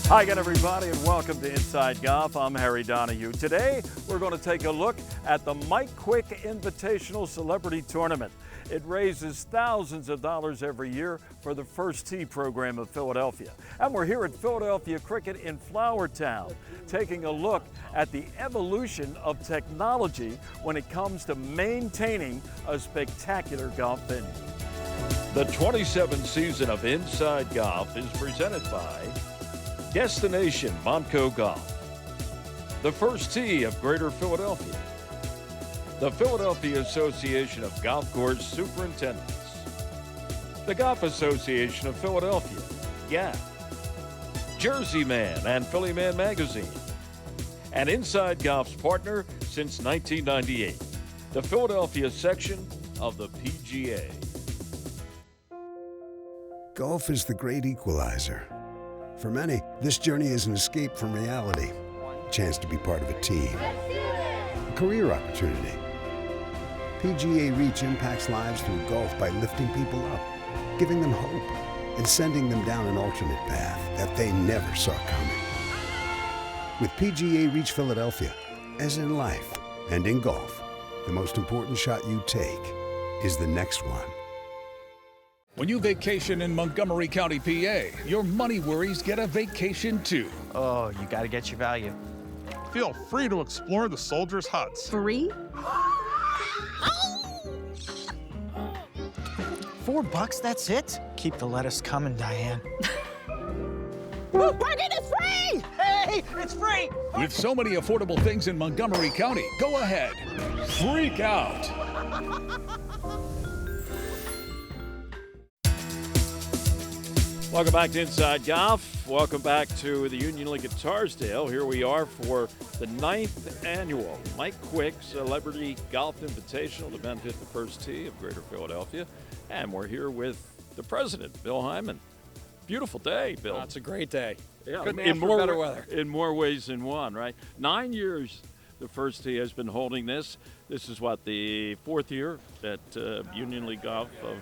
Hi again, everybody, and welcome to Inside Golf. I'm Harry Donahue. Today, we're going to take a look at the Mike Quick Invitational Celebrity Tournament. It raises thousands of dollars every year for the First Tee program of Philadelphia. And we're here at Philadelphia Cricket in Flowertown, taking a look at the evolution of technology when it comes to maintaining a spectacular golf venue. The 27th season of Inside Golf is presented by Destination Montco Golf, the First Tee of Greater Philadelphia, the Philadelphia Association of Golf Course Superintendents, the Golf Association of Philadelphia, GAP, Jersey Man and Philly Man Magazine, and Inside Golf's partner since 1998, the Philadelphia section of the PGA. Golf is the great equalizer. For many, this journey is an escape from reality, a chance to be part of a team, a career opportunity. PGA Reach impacts lives through golf by lifting people up, giving them hope, and sending them down an alternate path that they never saw coming. With PGA Reach Philadelphia, as in life and in golf, the most important shot you take is the next one. When you vacation in Montgomery County, PA, your money worries get a vacation too. Oh, you gotta get your value. Feel free to explore the soldiers' huts. Free? $4, that's it? Keep the lettuce coming, Diane. Parking is free! Hey, it's free! With so many affordable things in Montgomery County, go ahead. Freak out. Welcome back to Inside Golf. Welcome back to the Union League at Torresdale. Here we are for the 9th annual Mike Quick Celebrity Golf Invitational to benefit the First Tee of Greater Philadelphia. And we're here with the president, Bill Hyman. Beautiful day, Bill. Oh, it's a great day. Yeah, couldn't ask for better weather. In more ways than one, right? 9 years the First Tee has been holding this. This is what, the 4th year at Union League Golf of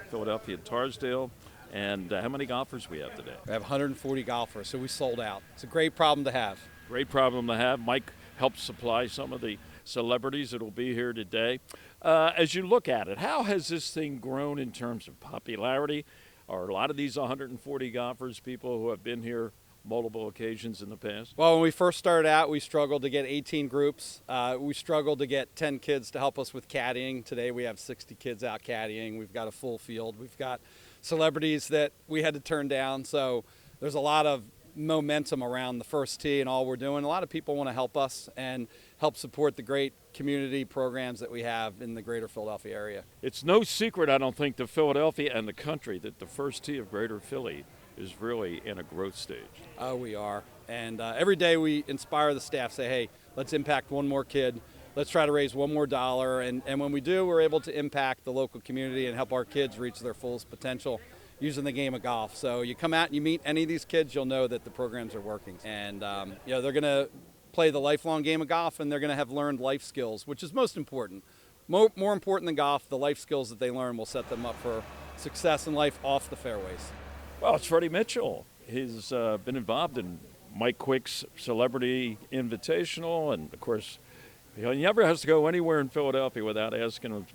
Philadelphia at Torresdale. And how many golfers we have today? We have 140 golfers, so we sold out. It's a great problem to have. Great problem to have. Mike helped supply some of the celebrities that will be here today. As you look at it, how has this thing grown in terms of popularity? Are a lot of these 140 golfers people who have been here multiple occasions in the past? Well, when we first started out, we struggled to get 18 groups. We struggled to get 10 kids to help us with caddying. Today we have 60 kids out caddying. We've got a full field. We've got celebrities that we had to turn down. So there's a lot of momentum around the First Tee and all we're doing. A lot of people want to help us and help support the great community programs that we have in the greater Philadelphia area. It's no secret, I don't think, to Philadelphia and the country that the First Tee of Greater Philly is really in a growth stage. Oh, we are. And every day we inspire the staff, say, hey, let's impact one more kid. Let's try to raise one more dollar. And when we do, we're able to impact the local community and help our kids reach their fullest potential using the game of golf. So you come out and you meet any of these kids, you'll know that the programs are working. And they're going to play the lifelong game of golf, and they're going to have learned life skills, which is most important. More important than golf, the life skills that they learn will set them up for success in life off the fairways. Well, it's Freddie Mitchell. He's been involved in Mike Quick's Celebrity Invitational, and of course, he never has to go anywhere in Philadelphia without asking him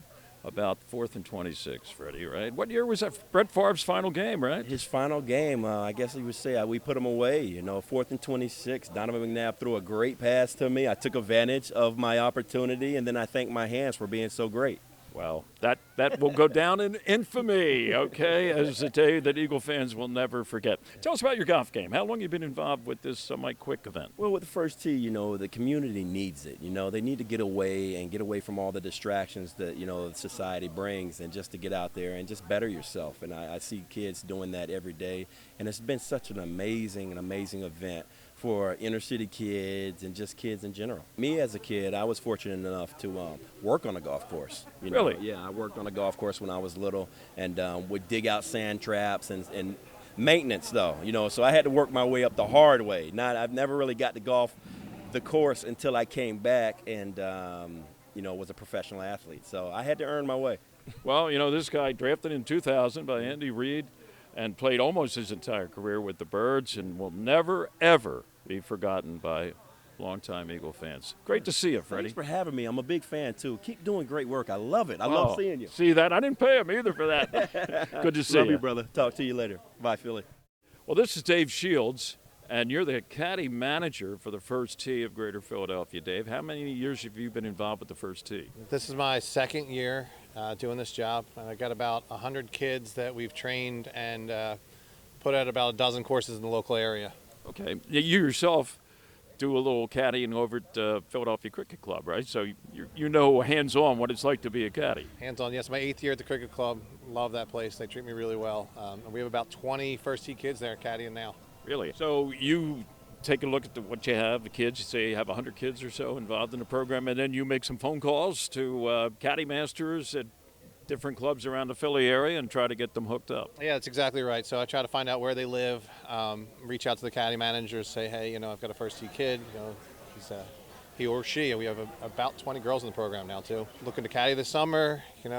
about 4th and 26, Freddie, right? What year was that? Brett Favre's final game, right? His final game, I guess you would say we put him away, 4th and 26. Donovan McNabb threw a great pass to me. I took advantage of my opportunity, and then I thanked my hands for being so great. Well, that will go down in infamy, okay, as a day that Eagle fans will never forget. Tell us about your golf game. How long have you been involved with this Mike Quick event? Well, with the First Tee, the community needs it. They need to get away from all the distractions that, society brings, and just to get out there and just better yourself. And I see kids doing that every day, and it's been such an amazing event for inner city kids and just kids in general. Me as a kid, I was fortunate enough to work on a golf course. Really? Yeah, I worked on a golf course when I was little, and would dig out sand traps and maintenance though. So I had to work my way up the hard way. I've never really got to golf the course until I came back and was a professional athlete. So I had to earn my way. Well, this guy drafted in 2000 by Andy Reid. and played almost his entire career with the Birds and will never, ever be forgotten by longtime Eagle fans. Great to see you, Freddie. Thanks for having me. I'm a big fan, too. Keep doing great work. I love it. I love seeing you. See that? I didn't pay him either for that. Good to see Love you. you, brother. Talk to you later. Bye, Philly. Well, this is Dave Shields, and you're the caddy manager for the First Tee of Greater Philadelphia. Dave, how many years have you been involved with the First Tee? This is my second year doing this job, and I got about 100 kids that we've trained and put out about a dozen courses in the local area. Okay. You yourself do a little caddying over at Philadelphia Cricket Club, right? So you know hands-on what it's like to be a caddy. Hands-on, yes. My 8th year at the Cricket Club. Love that place. They treat me really well. And we have about 20 First Tee kids there caddying now. Really? So you take a look at what you have, the kids, you say you have 100 kids or so involved in the program, and then you make some phone calls to caddy masters at different clubs around the Philly area and try to get them hooked up. Yeah, that's exactly right. So I try to find out where they live, reach out to the caddy managers, say, hey, I've got a First Tee kid, he's he or she, and we have about 20 girls in the program now too. Looking to caddy this summer, can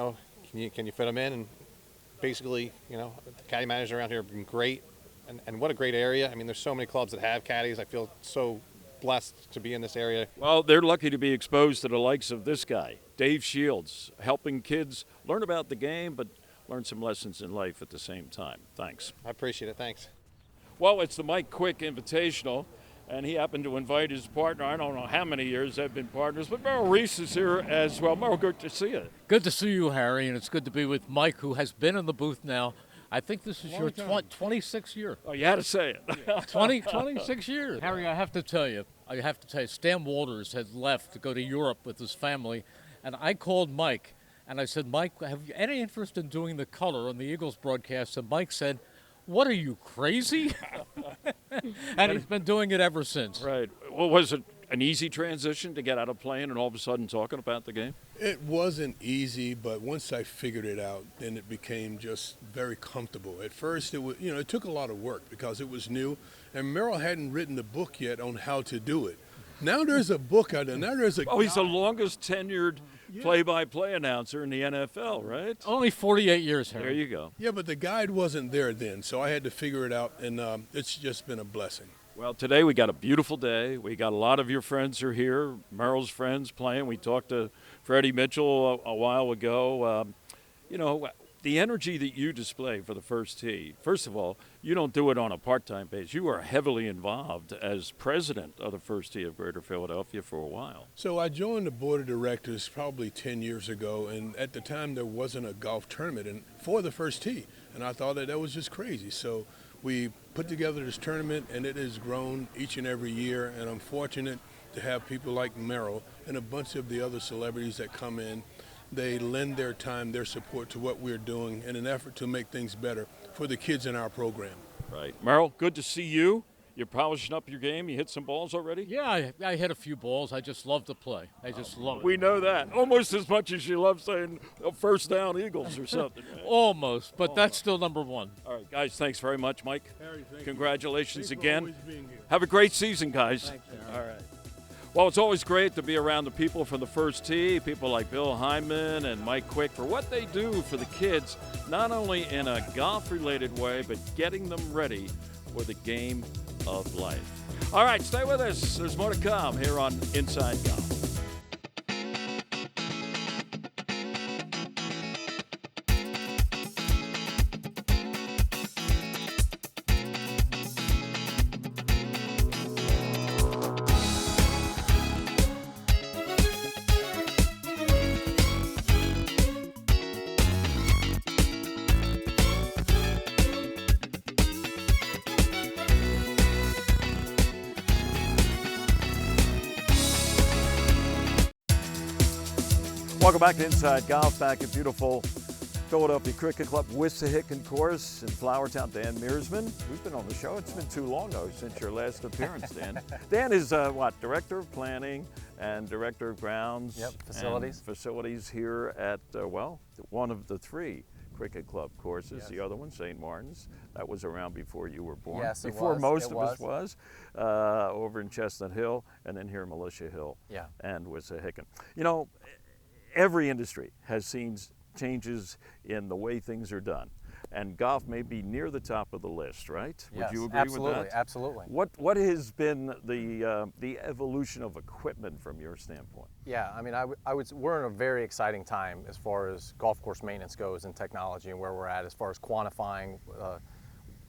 you fit them in? And basically, the caddy managers around here have been great, and what a great area. I mean, there's so many clubs that have caddies. I feel so blessed to be in this area. Well, they're lucky to be exposed to the likes of this guy, Dave Shields, helping kids learn about the game, but learn some lessons in life at the same time. Thanks. I appreciate it. Thanks. Well, it's the Mike Quick Invitational, and he happened to invite his partner. I don't know how many years they've been partners, but Merrill Reese is here as well. Merrill, good to see you. Good to see you, Harry, and it's good to be with Mike, who has been in the booth now. I think this is your 26th year. Oh, you had to say it. 26 years. Harry, I have to tell you, Stan Walters had left to go to Europe with his family, and I called Mike, and I said, Mike, have you any interest in doing the color on the Eagles broadcast? And Mike said, what are you, crazy? And he's been doing it ever since. Right. Well, was it an easy transition to get out of playing and all of a sudden talking about the game? It wasn't easy, but once I figured it out, then it became just very comfortable. At first, it took a lot of work because it was new, and Merrill hadn't written the book yet on how to do it. Now there's a book out there. Now there's a Oh, he's the longest tenured play-by-play announcer in the NFL, right? Only 48 years, Harry. There you go. Yeah, but the guide wasn't there then, so I had to figure it out, and it's just been a blessing. Well, today we got a beautiful day. We got a lot of your friends are here, Merrill's friends playing. We talked to Freddie Mitchell a while ago. The energy that you display for the First Tee, first of all, you don't do it on a part-time basis. You are heavily involved as president of the First Tee of Greater Philadelphia for a while. So I joined the board of directors probably 10 years ago, and at the time there wasn't a golf tournament for the First Tee, and I thought that was just crazy. So we put together this tournament, and it has grown each and every year, and I'm fortunate to have people like Merrill and a bunch of the other celebrities that come in. They lend their time, their support to what we're doing in an effort to make things better for the kids in our program. Right. Merrill, good to see you. You're polishing up your game. You hit some balls already? Yeah, I hit a few balls. I just love to play. I just love it. We know that. Almost as much as you love saying first down Eagles or something. Right? Almost, but that's still number one. All right, guys, thanks very much, Mike. Harry, Congratulations thanks again. for always being here. Have a great season, guys. Thanks, all right. Well, it's always great to be around the people from the First Tee, people like Bill Hyman and Mike Quick, for what they do for the kids, not only in a golf-related way, but getting them ready for the game of life. All right, stay with us. There's more to come here on Inside Golf. Welcome back to Inside Golf, back at beautiful Philadelphia Cricket Club Wissahickon course in Flowertown. Dan Meersman, who's been on the show. It's been too long, though, since your last appearance, Dan. Dan is, Director of Planning and Director of Grounds. Yep, Facilities. And facilities here at, one of the three Cricket Club courses. Yes. The other one, St. Martin's, that was around before you were born. Yes, it before was. most of us was, over in Chestnut Hill, and then here in Militia Hill. Yeah. And Wissahickon. You know, every industry has seen changes in the way things are done. and golf may be near the top of the list, right? Yes, Would you agree absolutely, with that? absolutely. What has been the evolution of equipment from your standpoint? Yeah, I mean, we're in a very exciting time as far as golf course maintenance goes and technology and where we're at as far as quantifying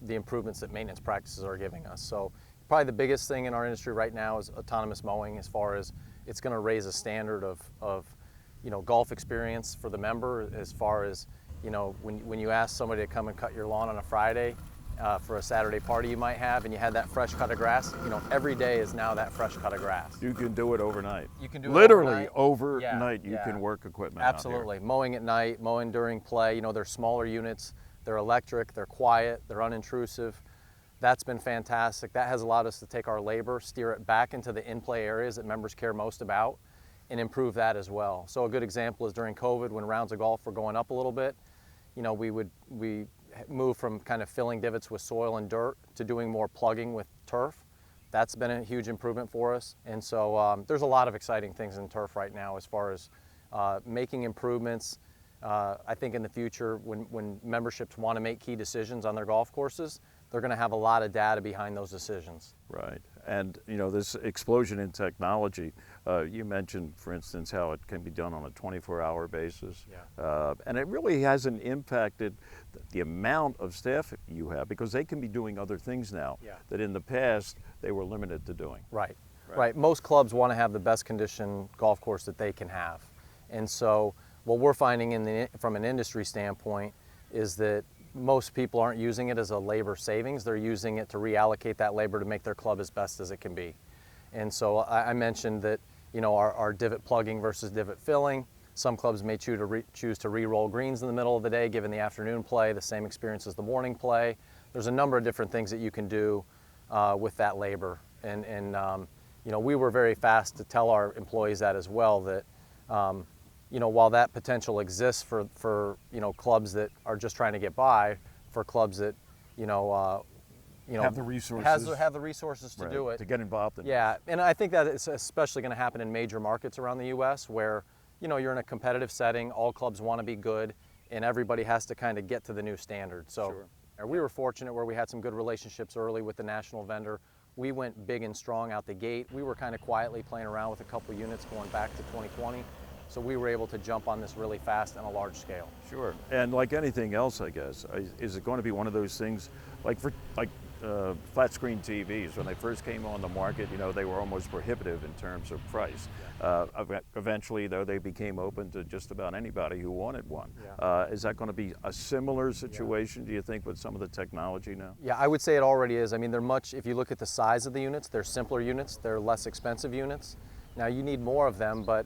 the improvements that maintenance practices are giving us. So probably the biggest thing in our industry right now is autonomous mowing, as far as it's going to raise a standard of golf experience for the member, as far as, when you ask somebody to come and cut your lawn on a Friday for a Saturday party you might have, and you had that fresh cut of grass, every day is now that fresh cut of grass. You can do it overnight. You can do literally it overnight. Yeah, you can work equipment absolutely. out here. Mowing at night, mowing during play. They're smaller units, they're electric, they're quiet, they're unintrusive. That's been fantastic. That has allowed us to take our labor, steer it back into the in-play areas that members care most about, and improve that as well. So a good example is during COVID, when rounds of golf were going up a little bit, we moved from kind of filling divots with soil and dirt to doing more plugging with turf. That's been a huge improvement for us. And so there's a lot of exciting things in turf right now as far as making improvements. I think in the future, when memberships want to make key decisions on their golf courses, they're going to have a lot of data behind those decisions. Right. And this explosion in technology, you mentioned, for instance, how it can be done on a 24-hour basis. Yeah. And it really hasn't impacted the amount of staff you have, because they can be doing other things now that in the past they were limited to doing. Right. Most clubs want to have the best conditioned golf course that they can have. And so what we're finding from an industry standpoint is that most people aren't using it as a labor savings. They're using it to reallocate that labor to make their club as best as it can be. And so I mentioned that, our divot plugging versus divot filling. Some clubs may choose to re-roll greens in the middle of the day, given the afternoon play, the same experience as the morning play. There's a number of different things that you can do with that labor. And we were very fast to tell our employees that as well, that while that potential exists for clubs that are just trying to get by, for clubs that have the resources, have the resources to do it, to get involved in it. Yeah, and I think that it's especially going to happen in major markets around the U.S. where you're in a competitive setting, all clubs want to be good, and everybody has to kind of get to the new standard. So we were fortunate where we had some good relationships early with the national vendor. We went big and strong out the gate. We were kind of quietly playing around with a couple units going back to 2020. So we were able to jump on this really fast on a large scale. Sure. And like anything else, I guess, is it going to be one of those things like flat screen TVs, when they first came on the market, they were almost prohibitive in terms of price. Eventually, though, they became open to just about anybody who wanted one. Is that going to be a similar situation, do you think, with some of the technology now? Yeah, I would say it already is. I mean, if you look at the size of the units, they're simpler units, they're less expensive units. Now, you need more of them, but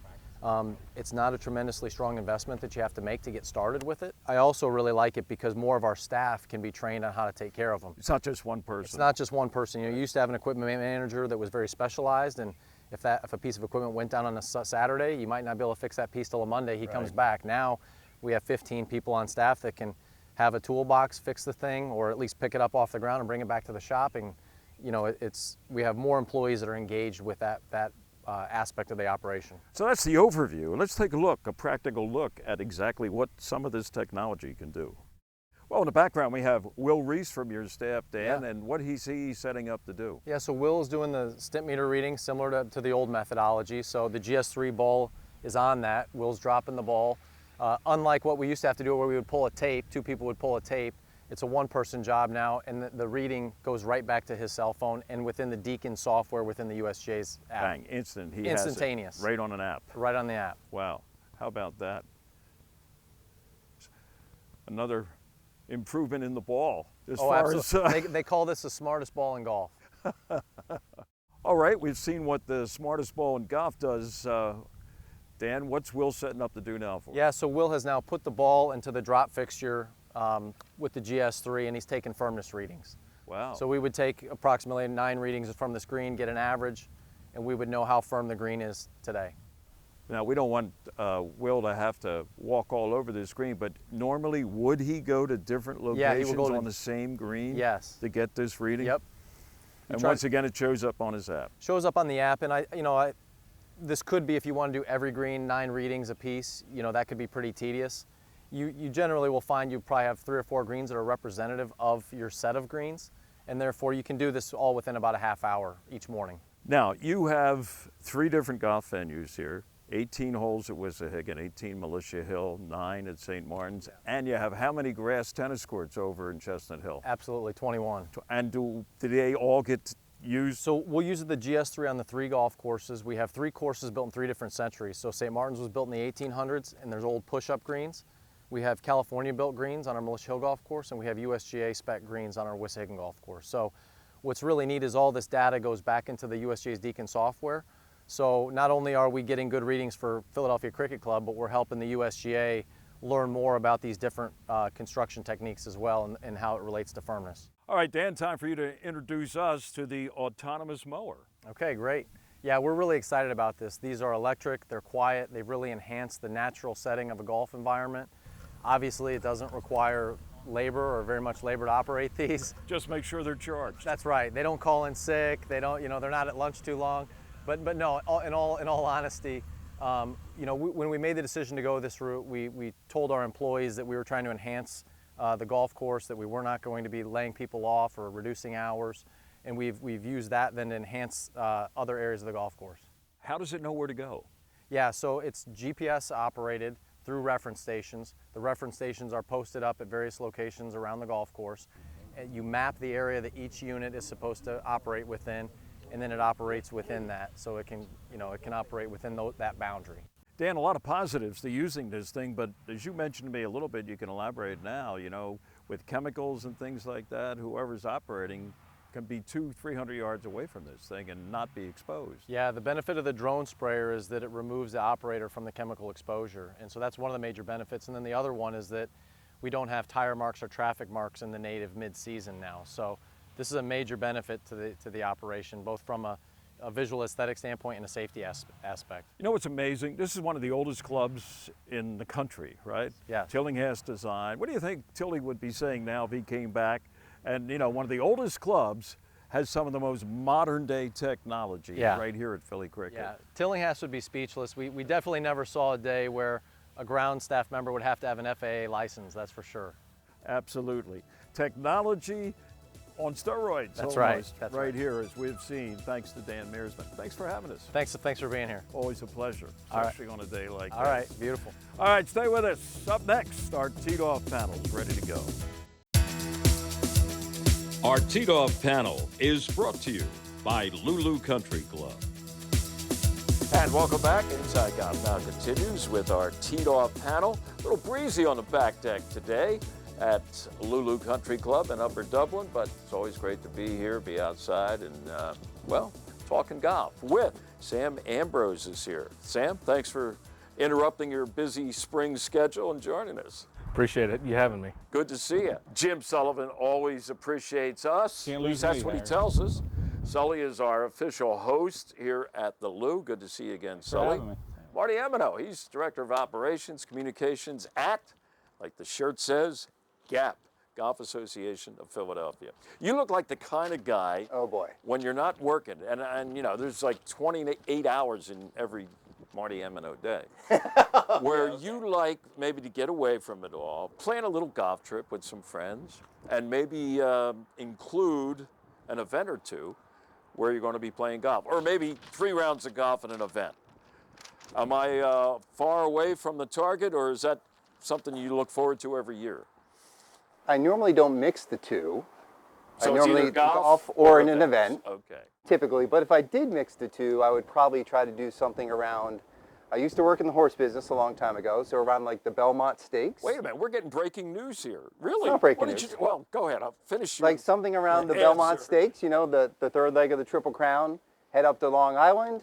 it's not a tremendously strong investment that you have to make to get started with it. I also really like it because more of our staff can be trained on how to take care of them. It's not just one person. It's not just one person. You used to have an equipment manager that was very specialized, and if a piece of equipment went down on a Saturday, you might not be able to fix that piece till a Monday. He comes back. Now we have 15 people on staff that can have a toolbox, fix the thing, or at least pick it up off the ground and bring it back to the shop. And we have more employees that are engaged with that aspect of the operation. So that's the overview. Let's take a practical look at exactly what some of this technology can do. Well, in the background we have Will Reese from your staff, Dan, and what he's setting up to do. Yeah, so Will is doing the stimp meter reading similar to the old methodology. So the GS3 ball is on that. Will's dropping the ball. Unlike what we used to have to do where we would pull a tape, two people would pull a tape, it's a one-person job now, and the reading goes right back to his cell phone and within the Deacon software within the USGA's app. Bang, instant. Instantaneous. Has it right on an app. Right on the app. Wow, how about that? Another improvement in the ball. Absolutely. They call this the smartest ball in golf. All right, we've seen what the smartest ball in golf does. Dan, what's Will setting up to do now for us? Yeah, so Will has now put the ball into the drop fixture with the GS3, and he's taken firmness readings. Wow. So we would take approximately 9 readings from the screen, get an average, and we would know how firm the green is today. Now, we don't want Will to have to walk all over the screen, but normally would he go to different locations on the same green to get this reading? Yep. And once again, it shows up on his app. Shows up on the app, and this could be, if you want to do every green 9 readings a piece, that could be pretty tedious. you generally will find you probably have 3 or 4 greens that are representative of your set of greens, and therefore you can do this all within about a half hour each morning. Now, you have 3 different golf venues here, 18 holes at Wissahickon, 18 Militia Hill, 9 at St. Martin's, and you have how many grass tennis courts over in Chestnut Hill? Absolutely, 21. And do they all get used? So we'll use the GS3 on the 3 golf courses. We have 3 courses built in 3 different centuries. So St. Martin's was built in the 1800s, and there's old push-up greens. We have California-built greens on our Militia Hill golf course, and we have USGA spec greens on our Wissahickon golf course. So what's really neat is all this data goes back into the USGA's Deacon software. So not only are we getting good readings for Philadelphia Cricket Club, but we're helping the USGA learn more about these different construction techniques as well, and how it relates to firmness. All right, Dan, time for you to introduce us to the autonomous mower. Okay, great. Yeah, we're really excited about this. These are electric, they're quiet, they really enhance the natural setting of a golf environment. Obviously, it doesn't require labor or very much labor to operate these. Just make sure they're charged. That's right. They don't call in sick. They don't, they're not at lunch too long. But no, in all honesty, when we made the decision to go this route, we told our employees that we were trying to enhance the golf course, that we were not going to be laying people off or reducing hours, and we've used that then to enhance other areas of the golf course. How does it know where to go? Yeah, so it's GPS operated through reference stations. The reference stations are posted up at various locations around the golf course. And you map the area that each unit is supposed to operate within, and then it operates within that, so it can operate within that boundary. Dan, a lot of positives to using this thing, but as you mentioned to me a little bit, you can elaborate now, with chemicals and things like that, whoever's operating can be 200-300 yards away from this thing and not be exposed. Yeah, the benefit of the drone sprayer is that it removes the operator from the chemical exposure, and so that's one of the major benefits. And then the other one is that we don't have tire marks or traffic marks in the native mid-season now. So this is a major benefit to the operation, both from a visual aesthetic standpoint and a safety aspect. You know what's amazing? This is one of the oldest clubs in the country, right? Yeah. Tillinghast design. What do you think Tilly would be saying now if he came back? And one of the oldest clubs has some of the most modern day technology right here at Philly Cricket. Yeah, Tillinghast would be speechless. We definitely never saw a day where a ground staff member would have to have an FAA license, that's for sure. Absolutely. Technology on steroids. That's almost, right. That's right here, as we've seen, thanks to Dan Meersman. Thanks for having us. Thanks for being here. Always a pleasure, especially on a day like this. All right, beautiful. All right, stay with us. Up next, our teed-off panel's ready to go. Our teed-off panel is brought to you by Lulu Country Club. And welcome back. Inside Golf now continues with our teed-off panel. A little breezy on the back deck today at Lulu Country Club in Upper Dublin, but it's always great to be here, be outside, and, talking golf with Sam Ambrose is here. Sam, thanks for interrupting your busy spring schedule and joining us. Appreciate it, you having me. Good to see you. Jim Sullivan always appreciates us. Can't At least lose that's me, what he Larry. tells us. Sully is our official host here at the Lou. Good to see you again, Sully. having me. Marty Emino, he's Director of Operations Communications at, like the shirt says, GAP, Golf Association of Philadelphia. You look like the kind of guy, oh boy, when you're not working, and there's like 28 hours in every Marty Emino day, where you like maybe to get away from it all, plan a little golf trip with some friends, and maybe include an event or two where you're going to be playing golf, or maybe 3 rounds of golf in an event. Am I far away from the target, or is that something you look forward to every year? I normally don't mix the two. So I it's normally either golf or in an event, okay. typically. But if I did mix the two, I would probably try to do something around. I used to work in the horse business a long time ago, so around like the Belmont Stakes. Wait a minute, we're getting breaking news here. Really? It's not breaking What did news. well, go ahead. I'll finish your Like something around the answer. Belmont Stakes, the third leg of the Triple Crown. Head up to Long Island,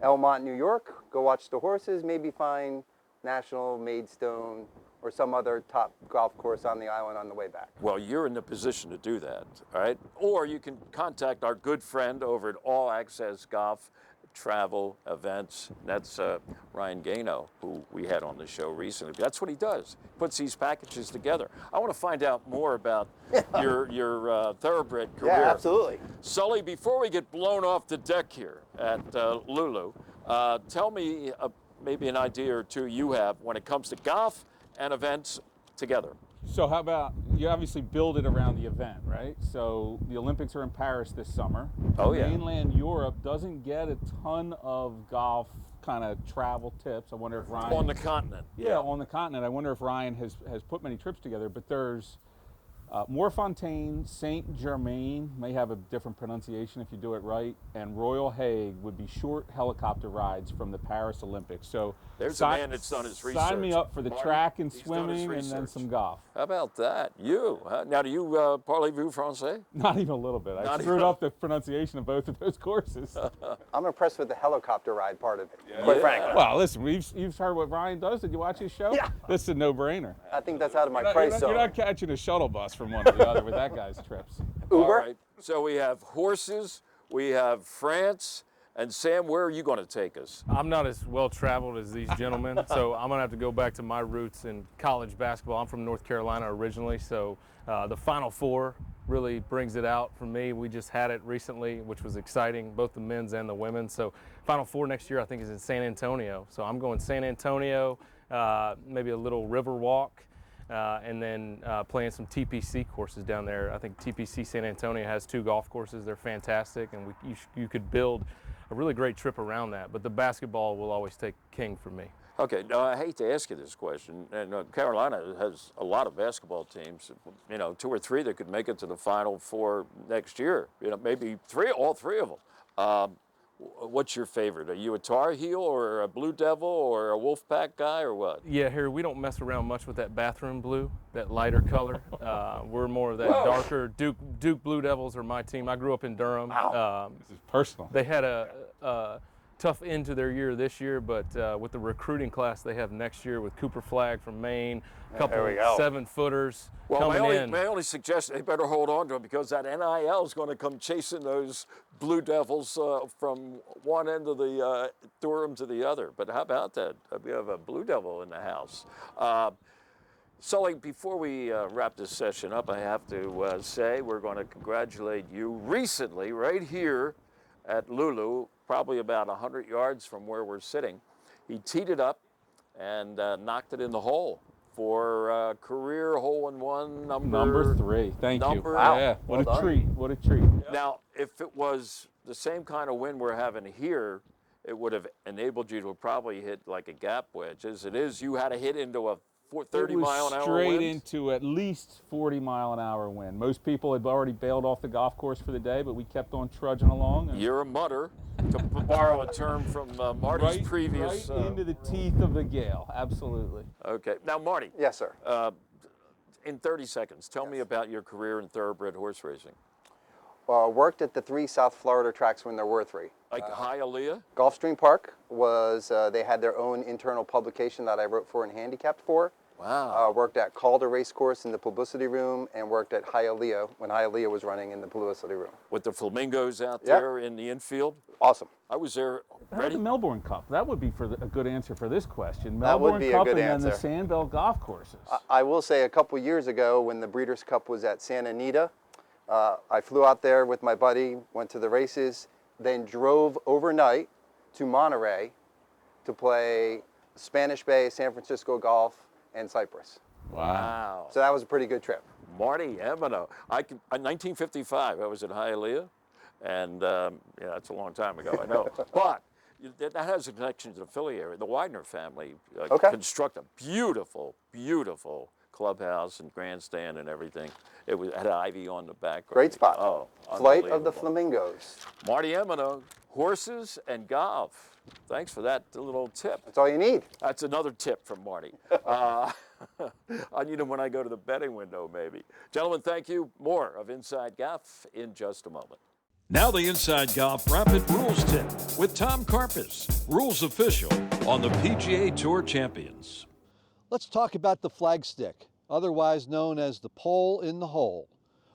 Elmont, New York. Go watch the horses. Maybe find National, Maidstone, or some other top golf course on the island on the way back. Well, you're in the position to do that, all right? Or you can contact our good friend over at All Access Golf Travel Events. That's Ryan Gano, who we had on the show recently. That's what he does. Puts these packages together. I want to find out more about your thoroughbred career. Yeah, absolutely. Sully, before we get blown off the deck here at Lulu, tell me maybe an idea or two you have when it comes to golf and events together. So how about, you obviously build it around the event, right? So the Olympics are in Paris this summer. Oh, yeah. Mainland Europe doesn't get a ton of golf kind of travel tips. I wonder if Ryan... On the continent. Yeah, on the continent. I wonder if Ryan has put many trips together, but there's Moorfontein, Saint-Germain, may have a different pronunciation if you do it right, and Royal Hague would be short helicopter rides from the Paris Olympics. So there's a man that's done his research. Sign me up for the Martin, track and he's swimming and then some golf. How about that? You? Now, do you parlez-vous français? Not even a little bit. I screwed up the pronunciation of both of those courses. I'm impressed with the helicopter ride part of it, Yeah. quite frankly. Well, listen, you've heard what Ryan does. Did you watch his show? Yeah. This is a no-brainer. I think that's out of my price zone. You're not catching a shuttle bus from one to the other with that guy's trips. Uber? All right. So we have horses, we have France, and Sam, where are you going to take us? I'm not as well traveled as these gentlemen, so I'm going to have to go back to my roots in college basketball. I'm from North Carolina originally, so the Final Four really brings it out for me. We just had it recently, which was exciting, both the men's and the women. So Final Four next year, I think, is in San Antonio. So I'm going San Antonio, maybe a little river walk. And then playing some TPC courses down there. I think TPC San Antonio has 2 golf courses. They're fantastic, and you could build a really great trip around that. But the basketball will always take king for me. Okay, now I hate to ask you this question, and Carolina has a lot of basketball teams, 2 or 3 that could make it to the Final Four next year, maybe all three of them. What's your favorite? Are you a Tar Heel or a Blue Devil or a Wolfpack guy or what? Yeah, Harry, we don't mess around much with that bathroom blue, that lighter color. We're more of that darker Duke Blue Devils are my team. I grew up in Durham. Wow. This is personal. They had a tough end to their year this year, but with the recruiting class they have next year with Cooper Flagg from Maine, a couple 7-footers coming in. My only suggestion, they better hold on to them because that NIL is going to come chasing those Blue Devils from one end of the Durham to the other. But how about that? We have a Blue Devil in the house. Sully, before we wrap this session up, I have to say we're going to congratulate you recently, right here at Lulu, probably about 100 yards from where we're sitting. He teed it up and knocked it in the hole for career hole-in-one number 3. Thank you. Wow. Yeah, what a treat. What a treat. Now, if it was the same kind of wind we're having here, it would have enabled you to probably hit like a gap wedge. As it is, you had to hit into a 30-mile-an-hour straight wind? into at least 40-mile-an-hour wind. Most people had already bailed off the golf course for the day, but we kept on trudging along. You're a mutter, to borrow a term from Marty's previous... Right into the teeth of the gale, absolutely. Okay. Now, Marty. Yes, sir. In 30 seconds, tell me about your career in thoroughbred horse racing. Worked at the 3 South Florida tracks when there were 3. Like Hialeah? Gulfstream Park was, they had their own internal publication that I wrote for and handicapped for. Wow. Worked at Calder Racecourse in the publicity room and worked at Hialeah when Hialeah was running in the publicity room. With the flamingos out there in the infield? Awesome. I was there. How about the Melbourne Cup? That would be a good answer for this question. That would Melbourne be Cup a good and answer. then the Sandbell golf courses. I will say a couple years ago when the Breeders' Cup was at Santa Anita, I flew out there with my buddy, went to the races, then drove overnight to Monterey to play Spanish Bay, San Francisco Golf, and Cyprus. Wow. So that was a pretty good trip. Marty Emino. In 1955, I was at Hialeah, and yeah, that's a long time ago, I know. But that has a connection to the Philly area. The Widener family constructed a beautiful, beautiful clubhouse and grandstand and everything. It had ivy on the back. Great spot. Oh, Flight of the Flamingos. Marty Emino, horses and golf. Thanks for that little tip. That's all you need. That's another tip from Marty. I need them when I go to the betting window, maybe. Gentlemen, thank you. More of Inside Golf in just a moment. Now the Inside Golf Rapid Rules Tip with Tom Karpus, rules official on the PGA Tour Champions. Let's talk about the flagstick, otherwise known as the pole in the hole.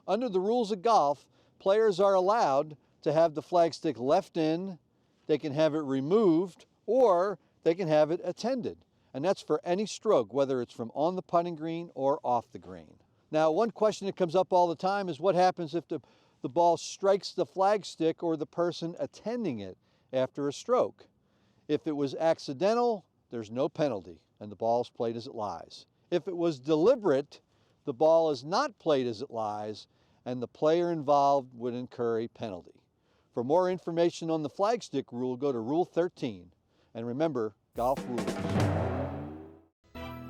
Under the rules of golf, players are allowed to have the flagstick left in, they can have it removed, or they can have it attended. And that's for any stroke, whether it's from on the putting green or off the green. Now, one question that comes up all the time is what happens if the ball strikes the flagstick or the person attending it after a stroke? If it was accidental, there's no penalty and the ball's played as it lies. If it was deliberate, the ball is not played as it lies, and the player involved would incur a penalty. For more information on the flagstick rule, go to Rule 13. And remember, golf rules.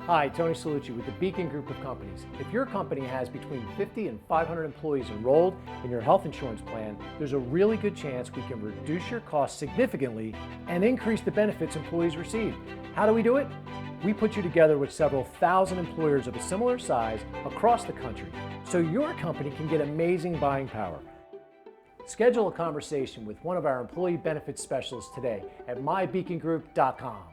Hi, Tony Salucci with the Beacon Group of Companies. If your company has between 50 and 500 employees enrolled in your health insurance plan, there's a really good chance we can reduce your costs significantly and increase the benefits employees receive. How do we do it? We put you together with several thousand employers of a similar size across the country so your company can get amazing buying power. Schedule a conversation with one of our employee benefits specialists today at mybeacongroup.com.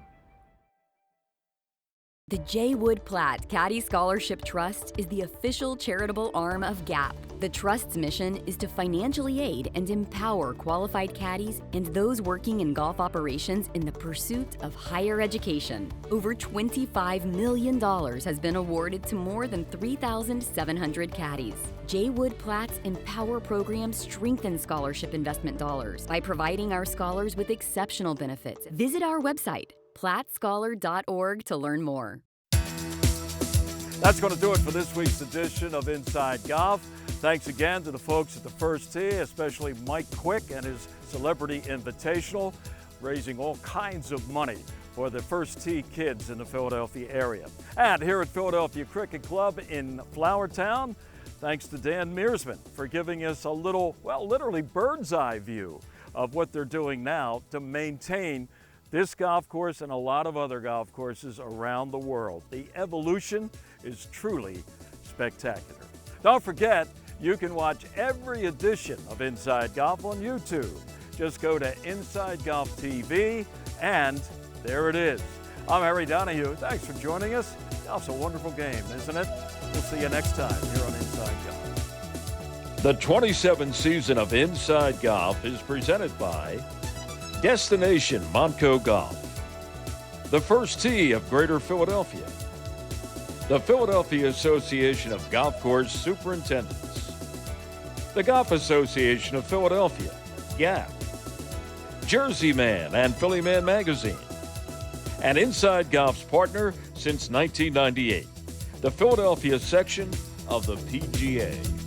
The J. Wood Platt Caddy Scholarship Trust is the official charitable arm of GAP. The Trust's mission is to financially aid and empower qualified caddies and those working in golf operations in the pursuit of higher education. Over $25 million has been awarded to more than 3,700 caddies. J. Wood Platt's Empower program strengthens scholarship investment dollars by providing our scholars with exceptional benefits. Visit our website, plattscholar.org, to learn more. That's going to do it for this week's edition of Inside Golf. Thanks again to the folks at the First Tee, especially Mike Quick and his Celebrity Invitational, raising all kinds of money for the First Tee kids in the Philadelphia area. And here at Philadelphia Cricket Club in Flowertown, thanks to Dan Meersman for giving us a little, well, literally bird's eye view of what they're doing now to maintain this golf course and a lot of other golf courses around the world. The evolution is truly spectacular. Don't forget, you can watch every edition of Inside Golf on YouTube. Just go to Inside Golf TV, and there it is. I'm Harry Donahue. Thanks for joining us. Golf's a wonderful game, isn't it? We'll see you next time here on Inside Golf. The 27th season of Inside Golf is presented by Destination Montco Golf, the First Tee of Greater Philadelphia, the Philadelphia Association of Golf Course Superintendents, the Golf Association of Philadelphia, GAP, Jersey Man and Philly Man Magazine, and Inside Golf's partner since 1998, the Philadelphia section of the PGA.